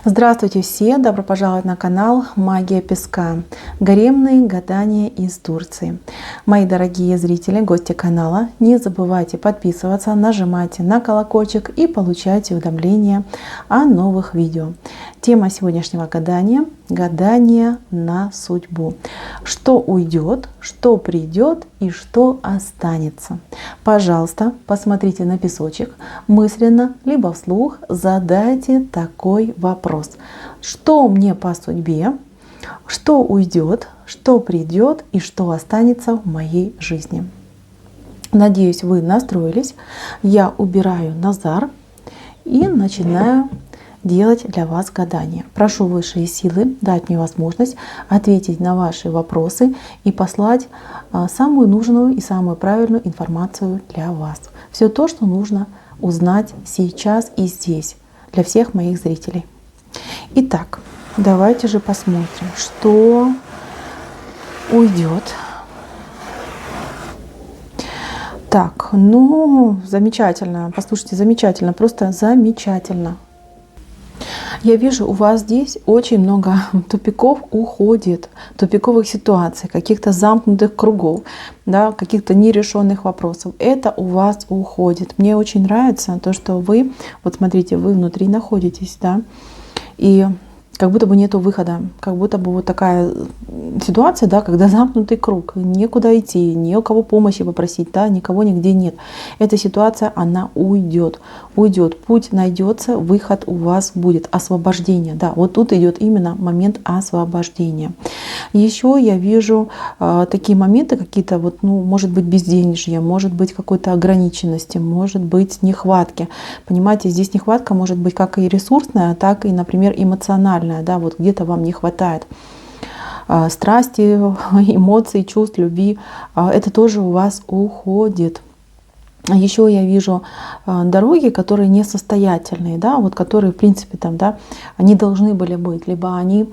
Здравствуйте все! Добро пожаловать на канал Магия Песка. Гаремные гадания из Турции. Мои дорогие зрители, гости канала, не забывайте подписываться, нажимайте на колокольчик и получайте уведомления о новых видео. Тема сегодняшнего гадания — гадание на судьбу. Что уйдет, что придет и что останется. Пожалуйста, посмотрите на песочек, мысленно либо вслух задайте такой вопрос. Что мне по судьбе, что уйдет, что придет и что останется в моей жизни. Надеюсь, вы настроились. Я убираю Назар и начинаю делать для вас гадание. Прошу высшие силы дать мне возможность ответить на ваши вопросы и послать самую нужную и самую правильную информацию для вас. Все то, что нужно узнать сейчас и здесь для всех моих зрителей. Итак, давайте же посмотрим, что уйдет. Так, ну, замечательно. Послушайте, замечательно, просто замечательно. Я вижу, у вас здесь очень много тупиков уходит, тупиковых ситуаций, каких-то замкнутых кругов, да, каких-то нерешенных вопросов. Это у вас уходит. Мне очень нравится то, что вы, вот смотрите, вы внутри находитесь, да, и как будто бы нету выхода, как будто бы вот такая ситуация, да, когда замкнутый круг, некуда идти, не у кого помощи попросить, да, никого нигде нет. Эта ситуация, она уйдет, путь найдется, выход у вас будет, освобождение, да, вот тут идет именно момент освобождения. Еще я вижу такие моменты какие-то, вот, ну, может быть, безденежья, может быть, какой-то ограниченности, может быть, нехватки. Понимаете, здесь нехватка может быть как и ресурсная, так и, например, эмоциональная. Да, вот где-то вам не хватает страсти, эмоций, чувств, любви. Это тоже у вас уходит. Еще я вижу дороги, которые несостоятельные, да, вот которые, в принципе, там, да, они должны были быть, либо они,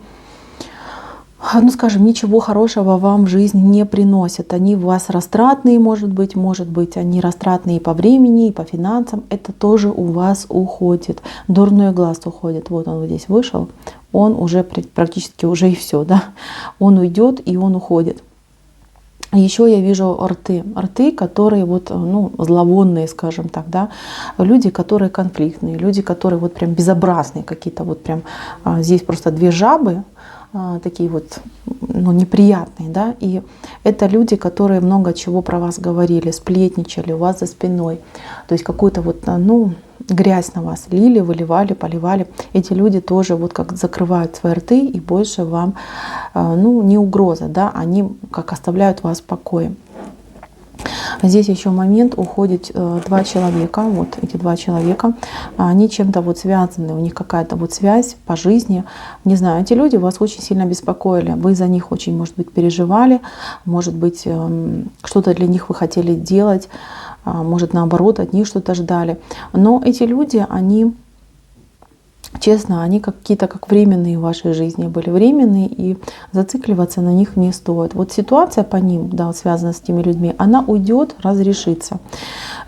ну, скажем, ничего хорошего вам в жизнь не приносят. Они у вас растратные, может быть, они растратные и по времени, и по финансам. Это тоже у вас уходит. Дурной глаз уходит. Вот он вот здесь вышел, он уже практически уже и все, да. Он уйдет и он уходит. Еще я вижу рты, которые вот, ну, зловонные, скажем так, да, люди, которые конфликтные, люди, которые вот прям безобразные какие-то, вот прям здесь просто две жабы, такие вот, ну, неприятные, да, и это люди, которые много чего про вас говорили, сплетничали у вас за спиной, то есть какую-то вот, ну, грязь на вас лили, выливали, поливали. Эти люди тоже вот как закрывают свои рты и больше вам, ну, не угроза, да, они как оставляют вас в покое. Здесь еще момент, уходит два человека, вот эти два человека, они чем-то вот связаны, у них какая-то вот связь по жизни, не знаю, эти люди вас очень сильно беспокоили, вы за них очень, может быть, переживали, может быть, что-то для них вы хотели делать, может, наоборот, от них что-то ждали, но эти люди, они, честно, они какие-то как временные в вашей жизни были, временные, и зацикливаться на них не стоит. Вот ситуация по ним, да, связана с теми людьми, она уйдет, разрешится.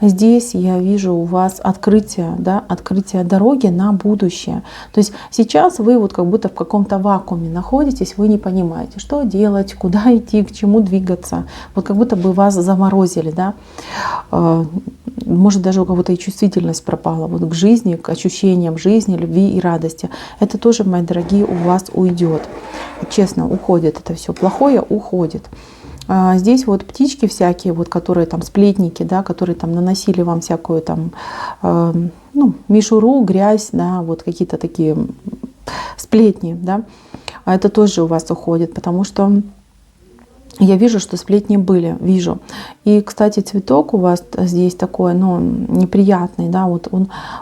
Здесь я вижу у вас открытие, да, открытие дороги на будущее. То есть сейчас вы вот как будто в каком-то вакууме находитесь, вы не понимаете, что делать, куда идти, к чему двигаться. Вот как будто бы вас заморозили, да. Может, даже у кого-то и чувствительность пропала вот к жизни, к ощущениям жизни, любви и радости. Это тоже, мои дорогие, у вас уйдет. Честно, уходит это все. Плохое уходит. Здесь вот птички всякие, вот, которые там сплетники, да, которые там наносили вам всякую там, ну, мишуру, грязь, да, вот какие-то такие сплетни, да, это тоже у вас уходит, потому что я вижу, что сплетни были, вижу. И, кстати, цветок у вас здесь такой, ну, неприятный, да, вот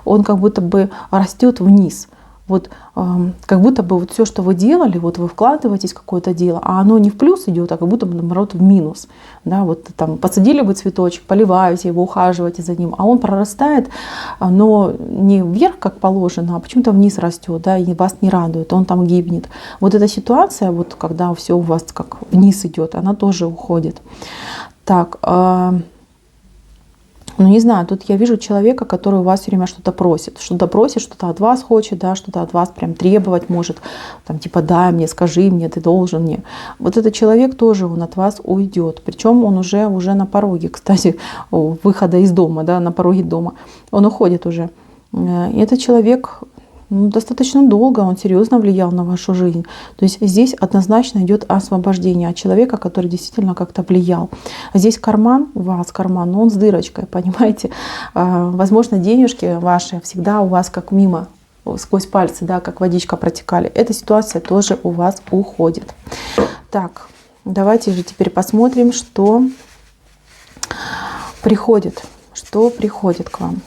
он как будто бы растет вниз. Вот как будто бы вот все, что вы делали, вот вы вкладываетесь в какое-то дело, а оно не в плюс идет, а как будто бы, наоборот, в минус. Да, вот там посадили вы цветочек, поливаете его, ухаживаете за ним, а он прорастает, но не вверх, как положено, а почему-то вниз растет, да, и вас не радует, он там гибнет. Вот эта ситуация, вот когда все у вас как вниз идет, она тоже уходит. Так, Ну, не знаю, тут я вижу человека, который у вас все время что-то просит, что-то от вас хочет, да, что-то от вас прям требовать может, там, типа, дай мне, скажи мне, ты должен мне. Вот этот человек тоже, он от вас уйдет. Причем он уже на пороге, кстати, выхода из дома, да, на пороге дома. Он уходит уже. И этот человек, ну, достаточно долго, он серьезно влиял на вашу жизнь. То есть здесь однозначно идет освобождение от человека, который действительно как-то влиял. Здесь карман, у вас карман, но он с дырочкой, понимаете. Возможно, денежки ваши всегда у вас как мимо, сквозь пальцы, да, как водичка протекали. Эта ситуация тоже у вас уходит. Так, давайте же теперь посмотрим, что приходит к вам.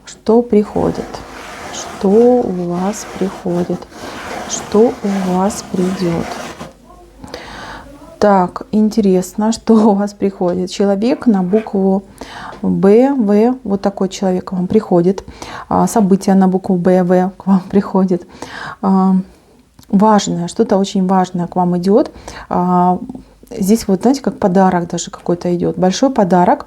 Что приходит? Что у вас приходит? Что у вас придет? Так, интересно, что у вас приходит. Человек на букву Б, В, вот такой человек к вам приходит. Событие на букву Б, В к вам приходит. Важное, что-то очень важное к вам идет. Здесь вот, знаете, как подарок даже какой-то идет. Большой подарок,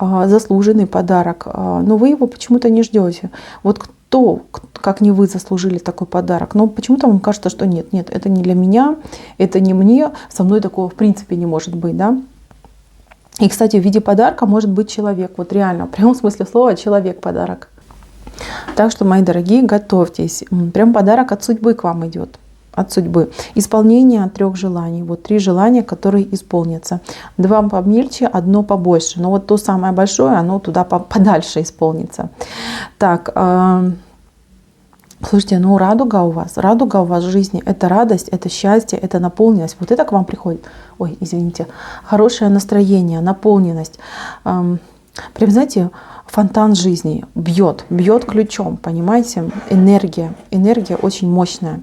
заслуженный подарок. Но вы его почему-то не ждете. Вот кто, как не вы, заслужили такой подарок? Но почему-то вам кажется, что нет, это не для меня, это не мне, со мной такого в принципе не может быть, да? И, кстати, в виде подарка может быть человек. Вот реально, в прямом смысле слова, человек-подарок. Так что, мои дорогие, готовьтесь. Прям подарок от судьбы к вам идет. От судьбы. Исполнение 3 желаний. Вот 3 желания, которые исполнятся. 2 помельче, 1 побольше. Но вот то самое большое, оно туда подальше исполнится. Так, слушайте, ну радуга у вас в жизни. Это радость, это счастье, это наполненность. Вот это к вам приходит. Ой, извините. Хорошее настроение, наполненность. Прям, знаете, фонтан жизни бьет ключом, понимаете? Энергия очень мощная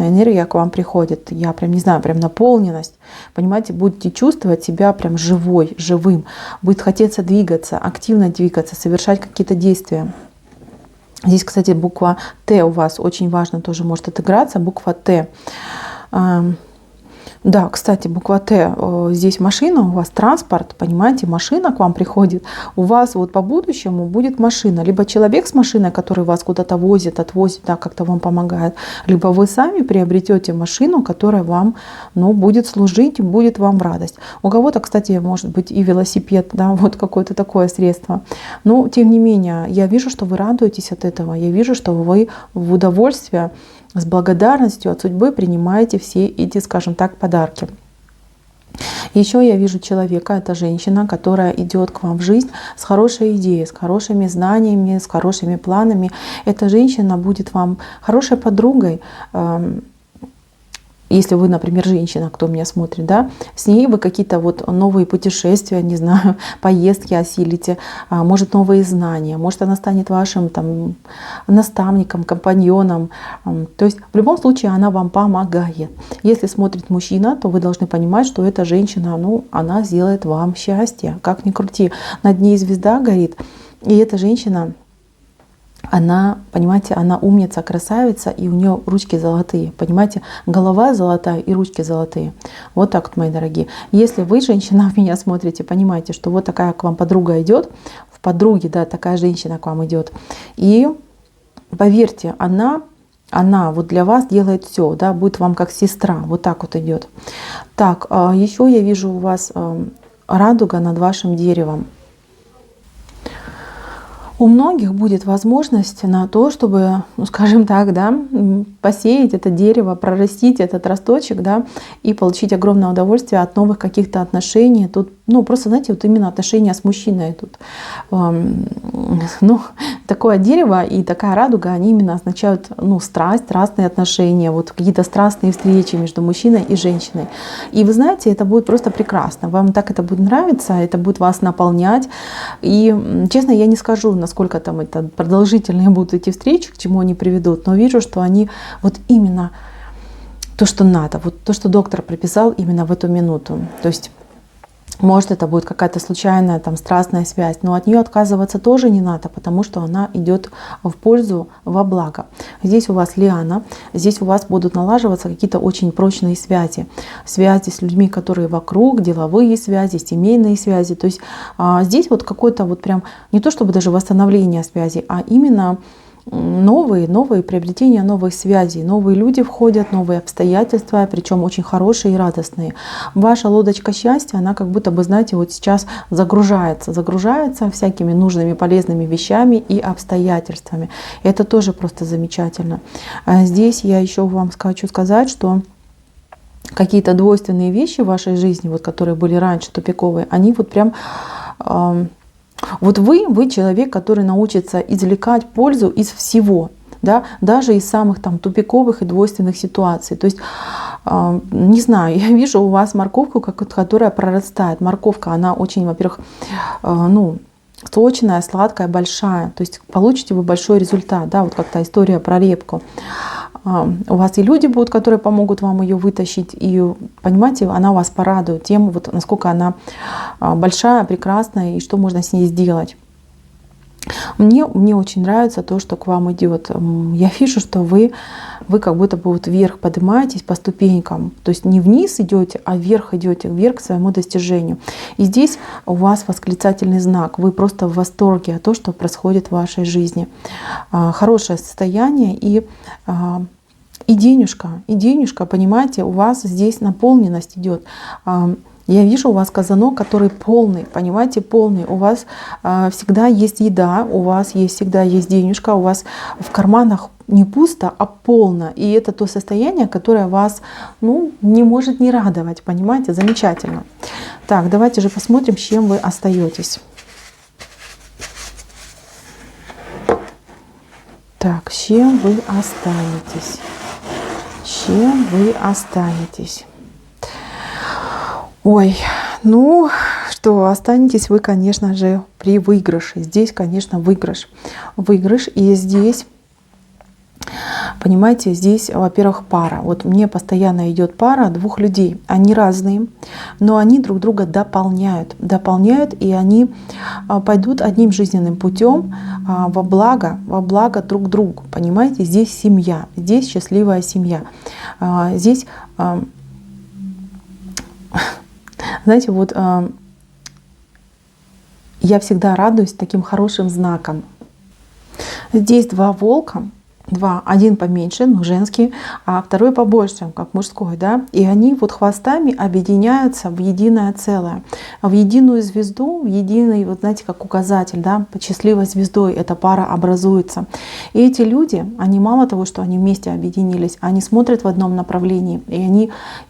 энергия к вам приходит. Я прям не знаю, прям наполненность, понимаете? Будете чувствовать себя прям живым, будет хотеться двигаться, активно двигаться, совершать какие-то действия. Здесь, кстати, буква Т у вас очень важно тоже может отыграться, буква Т. Да, кстати, буква Т, здесь машина, у вас транспорт, понимаете, машина к вам приходит. У вас вот по будущему будет машина. Либо человек с машиной, который вас куда-то возит, отвозит, да, как-то вам помогает. Либо вы сами приобретете машину, которая вам, ну, будет служить, будет вам в радость. У кого-то, кстати, может быть и велосипед, да, вот какое-то такое средство. Но, тем не менее, я вижу, что вы радуетесь от этого. Я вижу, что вы в удовольствие, с благодарностью от судьбы принимаете все эти, скажем так, подарки. Еще я вижу человека, это женщина, которая идет к вам в жизнь с хорошей идеей, с хорошими знаниями, с хорошими планами. Эта женщина будет вам хорошей подругой. Если вы, например, женщина, кто меня смотрит, да, с ней вы какие-то вот новые путешествия, не знаю, поездки осилите, может, новые знания, может, она станет вашим там наставником, компаньоном. То есть в любом случае она вам помогает. Если смотрит мужчина, то вы должны понимать, что эта женщина, ну, она сделает вам счастье. Как ни крути, над ней звезда горит, и эта женщина, она, понимаете, она умница, красавица, и у нее ручки золотые, понимаете, голова золотая и ручки золотые. Вот так вот, мои дорогие. Если вы, женщина, меня смотрите, понимаете, что вот такая к вам подруга идет, в подруге, да, такая женщина к вам идет, и поверьте, она вот для вас делает все, да, будет вам как сестра, вот так вот идет. Так, еще я вижу у вас радуга над вашим деревом. У многих будет возможность на то, чтобы, ну, скажем так, да, посеять это дерево, прорастить этот росточек, да, и получить огромное удовольствие от новых каких-то отношений. Тут, ну, просто, знаете, вот именно отношения с мужчиной тут. Ну, такое дерево и такая радуга, они именно означают, ну, страсть, страстные отношения, вот какие-то страстные встречи между мужчиной и женщиной. И вы знаете, это будет просто прекрасно. Вам так это будет нравиться, это будет вас наполнять. И, честно, я не скажу, насколько там это продолжительные будут эти встречи, к чему они приведут, но вижу, что они вот именно то, что надо, вот то, что доктор прописал именно в эту минуту. То есть, может, это будет какая-то случайная там страстная связь, но от нее отказываться тоже не надо, потому что она идет в пользу, во благо. Здесь у вас лиана, здесь у вас будут налаживаться какие-то очень прочные связи. Связи с людьми, которые вокруг, деловые связи, семейные связи. То есть здесь вот какое-то вот прям не то чтобы даже восстановление связи, а именно новые приобретения новых связей. Новые люди входят, новые обстоятельства, причем очень хорошие и радостные. Ваша лодочка счастья, она как будто бы, знаете, вот сейчас загружается всякими нужными, полезными вещами и обстоятельствами. Это тоже просто замечательно. Здесь я еще вам хочу сказать, что какие-то двойственные вещи в вашей жизни, вот, которые были раньше тупиковые, они вот прям... Вот вы человек, который научится извлекать пользу из всего, да, даже из самых там тупиковых и двойственных ситуаций. То есть, не знаю, я вижу у вас морковку, которая прорастает. Морковка, она очень, во-первых, сочная, сладкая, большая. То есть получите вы большой результат, да, вот как-то история про репку. У вас и люди будут, которые помогут вам ее вытащить. И, понимаете, она вас порадует тем, вот, насколько она большая, прекрасная и что можно с ней сделать. Мне очень нравится то, что к вам идет. Я вижу, что вы как будто бы вот вверх поднимаетесь по ступенькам. То есть не вниз идете, а вверх идете, вверх к своему достижению. И здесь у вас восклицательный знак. Вы просто в восторге от того, что происходит в вашей жизни. Хорошее состояние и денежка, понимаете, у вас здесь наполненность идет. Я вижу у вас казанок, который полный, понимаете, полный. У вас всегда есть еда, у вас всегда есть денежка, у вас в карманах не пусто, а полно. И это то состояние, которое вас не может не радовать, понимаете, замечательно. Так, давайте же посмотрим, с чем вы остаетесь. Так, с чем вы останетесь? С чем вы останетесь? Ой, что, останетесь вы, конечно же, при выигрыше. Здесь, конечно, выигрыш. Выигрыш, и здесь, понимаете, здесь, во-первых, пара. Вот мне постоянно идет пара двух людей. Они разные, но они друг друга дополняют, и они пойдут одним жизненным путем во благо друг другу. Понимаете, здесь семья, здесь счастливая семья. Здесь... Знаете, вот я всегда радуюсь таким хорошим знаком. Здесь два волка, один поменьше, женский, а второй побольше, как мужской, да, и они вот хвостами объединяются в единое целое, в единую звезду, в единый, вот знаете, как указатель, да, под счастливой звездой эта пара образуется. И эти люди, они мало того, что они вместе объединились, они смотрят в одном направлении, и они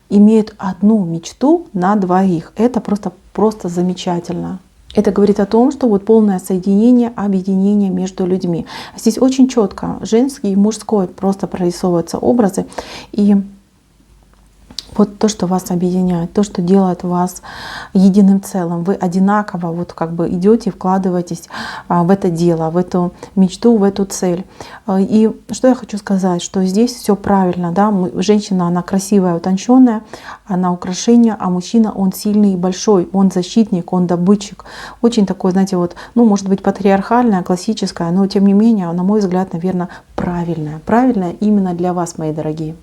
имеют одну мечту на двоих. Это просто замечательно. Это говорит о том, что вот полное соединение, объединение между людьми. Здесь очень четко женский и мужской просто прорисовываются образы. И вот то, что вас объединяет, то, что делает вас единым целым. Вы одинаково вот как бы идете, вкладываетесь в это дело, в эту мечту, в эту цель. И что я хочу сказать, что здесь все правильно. Да? Женщина, она красивая, утонченная, она украшение, а мужчина, он сильный и большой, он защитник, он добытчик. Очень такое, знаете, вот, может быть, патриархальное, классическое, но тем не менее, на мой взгляд, наверное, правильное. Правильное именно для вас, мои дорогие.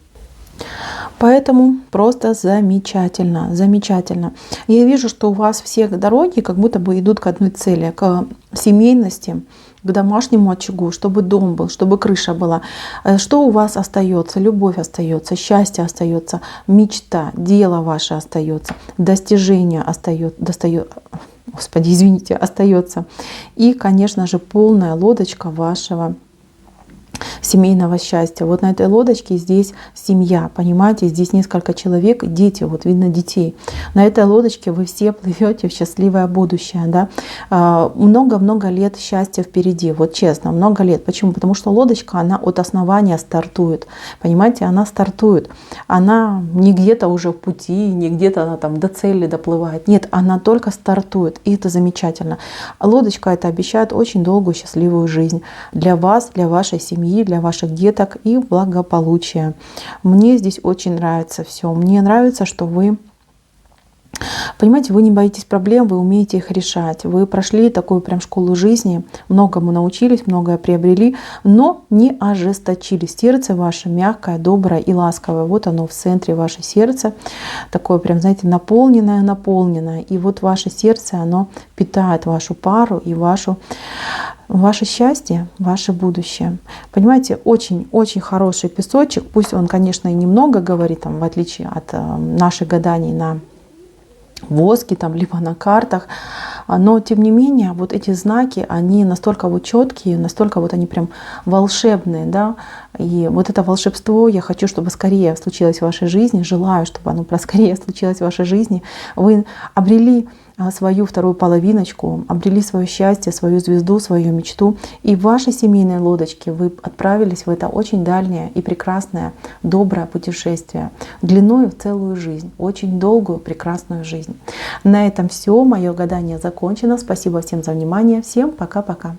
Поэтому просто замечательно, замечательно. Я вижу, что у вас все дороги как будто бы идут к одной цели, к семейности, к домашнему очагу, чтобы дом был, чтобы крыша была. Что у вас остается? Любовь остается, счастье остается, мечта, дело ваше остается, достижение остается. И, конечно же, полная лодочка вашего семейного счастья. Вот на этой лодочке здесь семья, понимаете, здесь несколько человек, дети, вот видно детей. На этой лодочке вы все плывете в счастливое будущее, да. Много-много лет счастья впереди, вот честно, много лет. Почему? Потому что лодочка, она от основания стартует, понимаете, она стартует. Она не где-то уже в пути, не где-то она там до цели доплывает. Нет, она только стартует, и это замечательно. Лодочка это обещает очень долгую счастливую жизнь для вас, для вашей семьи, для ваших деток и благополучия. Мне здесь очень нравится все. Мне нравится, что вы Понимаете, вы не боитесь проблем, вы умеете их решать. Вы прошли такую прям школу жизни, многому научились, многое приобрели, но не ожесточились. Сердце ваше мягкое, доброе и ласковое. Вот оно в центре ваше сердце. Такое прям, знаете, наполненное, наполненное. И вот ваше сердце, оно питает вашу пару и ваше счастье, ваше будущее. Понимаете, очень-очень хороший песочек. Пусть он, конечно, и немного говорит, там, в отличие от наших гаданий на воске там, либо на картах, но тем не менее вот эти знаки, они настолько вот четкие, настолько вот они прям волшебные, да, и вот это волшебство я хочу, чтобы скорее случилось в вашей жизни, желаю, чтобы оно скорее случилось в вашей жизни, вы обрели свою вторую половиночку, обрели свое счастье, свою звезду, свою мечту. И в вашей семейной лодочке вы отправились в это очень дальнее и прекрасное, доброе путешествие, длиной в целую жизнь, очень долгую, прекрасную жизнь. На этом все. Мое гадание закончено. Спасибо всем за внимание. Всем пока-пока.